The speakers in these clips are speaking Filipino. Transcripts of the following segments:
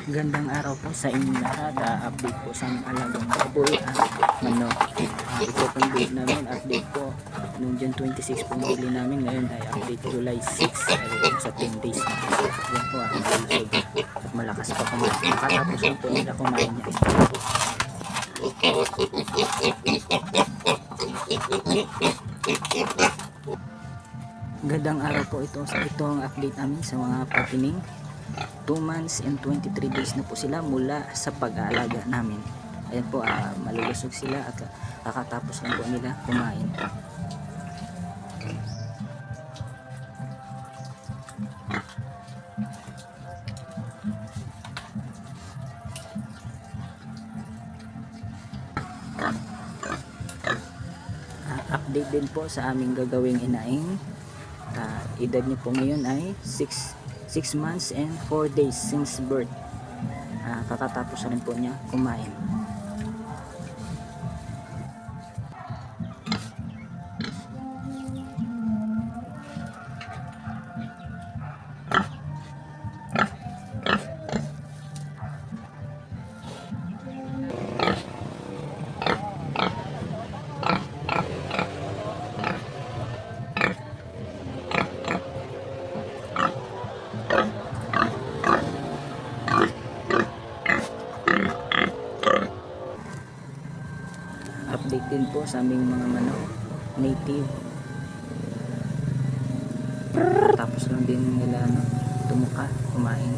Gandang araw po sa inyong lahat. Update po sa aming alagang baboy. Manok. Ito pong bait namin. Update po. Noong June 26 pong bili namin. Ngayon ay update July 6. Ay sa 10 days na. Yan po ang busog. At malakas pa kumain. Makatapos lang po nila kumain niya. Gandang araw po ito. Ito ang update namin sa mga patining. 2 months and 23 days na po sila mula sa pag-aalaga namin. Ayan po, malulusog sila at kakatapos lang po nila kumain. Update din po sa aming gagawing inaing. Edad niyo po ngayon ay 6 months and 4 days since birth. Kakatapos rin po niya kumain. Update din po sa aming mga manok native. Tapos lang din nila tumuka, kumain.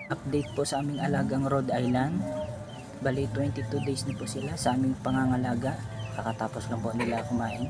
Update po sa aming alagang Rhode Island. Bali 22 days na po sila sa aming pangangalaga. Kakatapos lang po nila kumain.